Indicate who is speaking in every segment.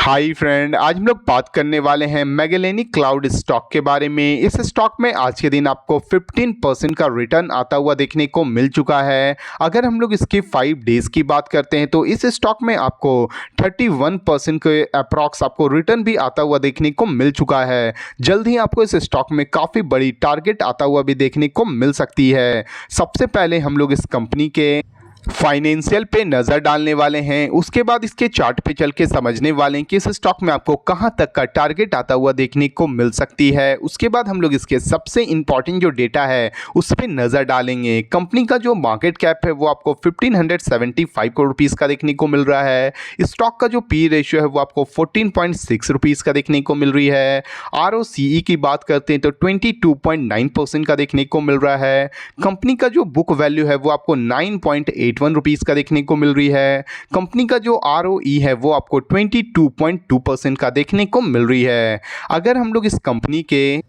Speaker 1: Hi friend, आज हम लोग बात करने वाले हैं मैगेलेनी क्लाउड स्टॉक के बारे में। इस स्टॉक में आज के दिन आपको 15% का रिटर्न आता हुआ देखने को मिल चुका है। अगर हम लोग इसकी 5 डेज की बात करते हैं तो इस स्टॉक में आपको 31% के अप्रॉक्स आपको रिटर्न भी आता हुआ देखने को मिल चुका है। जल्द ही आपको इस स्टॉक में काफ़ी बड़ी टारगेट आता हुआ भी देखने को मिल सकती है। सबसे पहले हम लोग इस कंपनी के फाइनेंशियल पे नज़र डालने वाले हैं, उसके बाद इसके चार्ट पे चल के समझने वाले हैं कि इस स्टॉक में आपको कहां तक का टारगेट आता हुआ देखने को मिल सकती है। उसके बाद हम लोग इसके सबसे इंपॉर्टेंट जो डेटा है उस पर नज़र डालेंगे। कंपनी का जो मार्केट कैप है वो आपको 1575 करोड़ रुपीज़ का देखने को मिल रहा है। स्टॉक का जो पी रेशियो है वो आपको 14.6 रुपीज़ का देखने को मिल रही है। ROCE की बात करते हैं तो 22.9% का देखने को मिल रहा है। कंपनी का जो बुक वैल्यू है वो आपको 9.81 रुपीज़ का देखने को मिल रही है। कंपनी का जो ROE है वो आपको 22.2% का देखने को मिल रही है। अगर हम लोग इस कंपनी के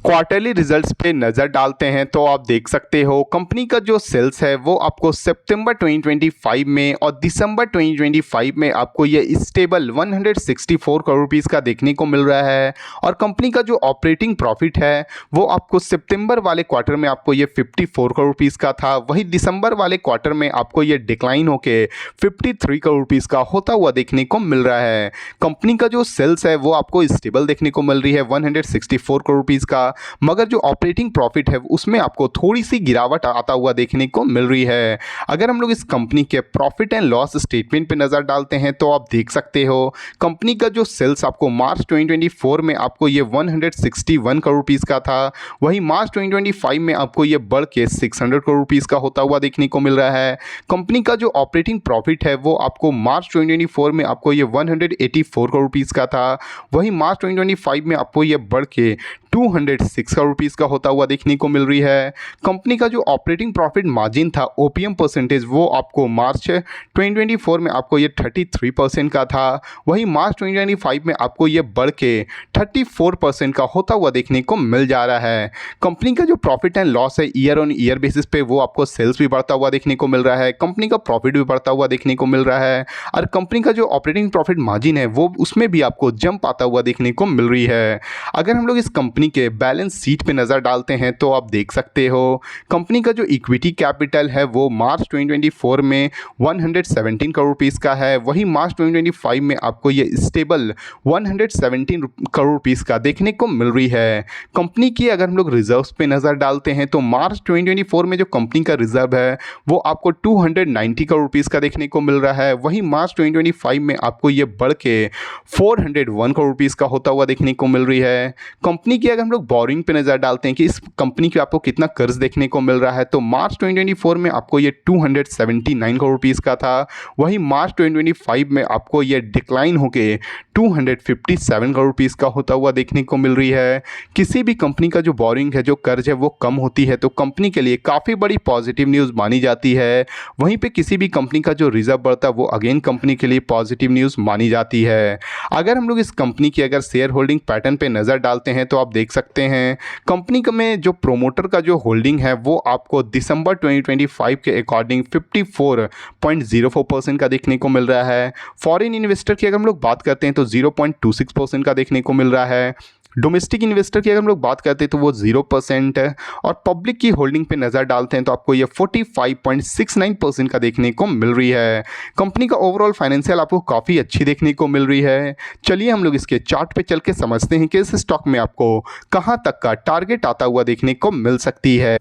Speaker 1: क्वार्टरली रिजल्ट्स पे नज़र डालते हैं तो आप देख सकते हो कंपनी का जो सेल्स है वो आपको सितंबर 2025 में और दिसंबर 2025 में आपको ये स्टेबल 164 करोड़ रुपीज़ का देखने को मिल रहा है। और कंपनी का जो ऑपरेटिंग प्रॉफिट है वो आपको सितंबर वाले क्वार्टर में आपको ये 54 करोड़ रुपीज़ का था, वही दिसंबर वाले क्वार्टर में आपको ये डिक्लाइन होके 53 करोड़ रुपीज़ का होता हुआ देखने को मिल रहा है। कंपनी का जो सेल्स है वो आपको स्टेबल देखने को मिल रही है 164 करोड़ रुपीज़ का, मगर जो ऑपरेटिंग प्रॉफिट है उसमें आपको थोड़ी सी गिरावट आता हुआ देखने को मिल रही है। अगर हम लोग इस कंपनी के प्रॉफिट एंड लॉस स्टेटमेंट पे नज़र डालते हैं तो आप देख सकते हो कंपनी का जो सेल्स आपको मार्च 2024 में आपको ये 161 करोड़ रुपीज़ का था, वही मार्च 2025 में आपको ये बढ़ के 600 करोड़ रुपीज़ का होता हुआ देखने को मिल रहा है। कंपनी का जो ऑपरेटिंग प्रॉफिट है वो आपको मार्च 2024 में आपको ये 184 करोड़ रुपीज़ का था, वही मार्च 2025 में आपको ये बढ़ के 206 करोड़ रुपीज़ का होता हुआ देखने को मिल रही है। कंपनी का जो ऑपरेटिंग प्रॉफिट मार्जिन था OPM परसेंटेज वो आपको मार्च 2024 में आपको ये 33% का था, वही मार्च 2025 में आपको ये बढ़ के 34% का होता हुआ देखने को मिल जा रहा है। कंपनी का जो प्रॉफिट एंड लॉस है ईयर ऑन ईयर बेसिस पे वो आपको सेल्स भी बढ़ता हुआ देखने को मिल रहा है, कंपनी का प्रॉफिट भी बढ़ता हुआ देखने को मिल रहा है, और कंपनी का जो ऑपरेटिंग प्रॉफिट मार्जिन है वो उसमें भी आपको जंप आता हुआ देखने को मिल रही है। अगर हम लोग इस कंपनी के बैलेंस शीट पे नज़र डालते हैं तो आप देख सकते हो कंपनी का जो इक्विटी कैपिटल है वो मार्च 2024 में 117 करोड़ रुपीज़ का है, वही मार्च 2025 में आपको ये स्टेबल 117 करोड़ रुपीज़ का देखने को मिल रही है। कंपनी की अगर हम लोग रिजर्व्स पे नज़र डालते हैं तो मार्च 2024 में जो कंपनी का रिजर्व है वो आपको 290 करोड़ रुपीज़ का देखने को मिल रहा है, वही मार्च 2025 में आपको ये बढ़ के 401 करोड़ रुपीज़ का होता हुआ देखने को मिल रही है। कंपनी की अगर हम लोग बोरिंग पे नज़र डालते हैं कि इस कंपनी के आपको कितना कर्ज देखने को मिल रहा है तो मार्च 2024 में आपको ये 279 करोड़ रुपीज़ का था, वही मार्च 2025 में आपको ये डिक्लाइन होके 257 करोड़ रुपीज़ का होता हुआ देखने को मिल रही है। किसी भी कंपनी का जो बोरिंग है, जो कर्ज है वो कम होती है तो कंपनी के लिए काफ़ी बड़ी पॉजिटिव न्यूज़ मानी जाती है, वहीं पे किसी भी कंपनी का जो रिजर्व बढ़ता है वो अगेन कंपनी के लिए पॉजिटिव न्यूज़ मानी जाती है। अगर हम लोग इस कंपनी की अगर शेयर होल्डिंग पैटर्न पे नज़र डालते हैं तो आप देख सकते हैं कंपनी में जो प्रोमोटर का जो होल्डिंग है वो आपको दिसंबर 2025 के अकॉर्डिंग 54.04% का देखने को मिल रहा है। फॉरेन इन्वेस्टर की अगर हम लोग बात करते हैं तो 0.26% का देखने को मिल रहा है। डोमेस्टिक इन्वेस्टर की अगर हम लोग बात करते हैं तो वो 0% है, और पब्लिक की होल्डिंग पे नज़र डालते हैं तो आपको ये 45.69% का देखने को मिल रही है। कंपनी का ओवरऑल फाइनेंशियल आपको काफ़ी अच्छी देखने को मिल रही है। चलिए हम लोग इसके चार्ट पे चल के समझते हैं कि इस स्टॉक में आपको कहाँ तक का टारगेट आता हुआ देखने को मिल सकती है।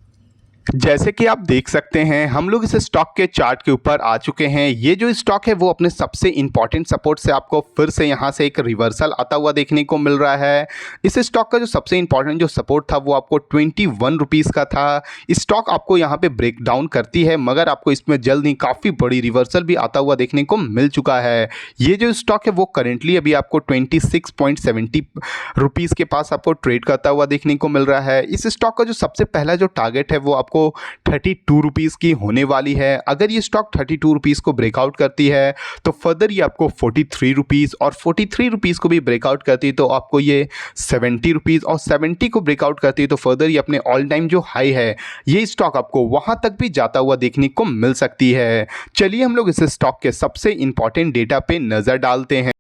Speaker 1: जैसे कि आप देख सकते हैं हम लोग इस स्टॉक के चार्ट के ऊपर आ चुके हैं। ये जो स्टॉक है वो अपने सबसे इंपॉर्टेंट सपोर्ट से आपको फिर से यहाँ से एक रिवर्सल आता हुआ देखने को मिल रहा है। इस स्टॉक का जो सबसे इंपॉर्टेंट जो सपोर्ट था वो आपको 21 रुपीज़ का था। स्टॉक आपको यहाँ पे ब्रेक डाउन करती है, मगर आपको इसमें जल्द ही काफ़ी बड़ी रिवर्सल भी आता हुआ देखने को मिल चुका है। ये जो स्टॉक है वो करेंटली अभी आपको 26.70 रुपीज़ के पास आपको ट्रेड करता हुआ देखने को मिल रहा है। इस स्टॉक का जो सबसे पहला जो टारगेट है वो आपको 32 रुपीज़ की होने वाली है। अगर ये स्टॉक 32 रुपीज़ को ब्रेकआउट करती है तो फर्दर ये आपको 43 रुपीज़, और 43 रुपीज़ को भी ब्रेकआउट करती है तो आपको ये 70 रुपीज़, और 70 को ब्रेकआउट करती है तो फर्दर ये अपने ऑल टाइम जो हाई है ये स्टॉक आपको वहाँ तक भी जाता हुआ देखने को मिल सकती है। चलिए हम लोग इस स्टॉक के सबसे इंपॉर्टेंट डेटा पे नज़र डालते हैं।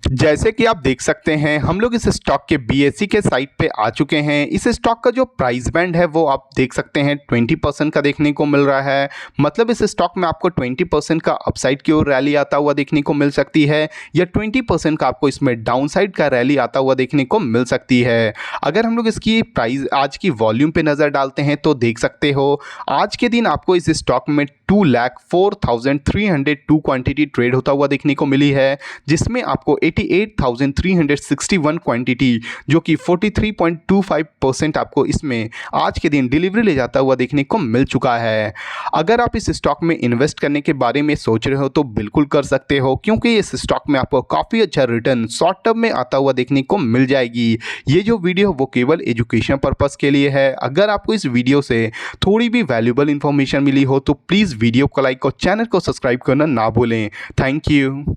Speaker 1: जैसे कि आप देख सकते हैं हम लोग इस स्टॉक के बीएसई के साइट पे आ चुके हैं। इस स्टॉक का जो प्राइस बैंड है वो आप देख सकते हैं 20% का देखने को मिल रहा है। मतलब इस स्टॉक में आपको 20% का अपसाइड की ओर रैली आता हुआ देखने को मिल सकती है या 20% का आपको इसमें डाउनसाइड का रैली आता हुआ देखने को मिल सकती है। अगर हम लोग इसकी प्राइस आज की वॉल्यूम पे नज़र डालते हैं तो देख सकते हो आज के दिन आपको इस स्टॉक में 2,04,302 क्वांटिटी ट्रेड होता हुआ देखने को मिली है, जिसमें आपको 88,361 क्वांटिटी जो कि 43.25% आपको इसमें आज के दिन डिलीवरी ले जाता हुआ देखने को मिल चुका है। अगर आप इस स्टॉक में इन्वेस्ट करने के बारे में सोच रहे हो तो बिल्कुल कर सकते हो, क्योंकि इस स्टॉक में आपको काफ़ी अच्छा रिटर्न शॉर्ट टर्म में आता हुआ देखने को मिल जाएगी। ये जो वीडियो वो केवल एजुकेशन पर्पज़ के लिए है। अगर आपको इस वीडियो से थोड़ी भी वैल्यूएबल इंफॉर्मेशन मिली हो तो प्लीज़ वीडियो को लाइक और चैनल को सब्सक्राइब करना ना भूलें। Thank you.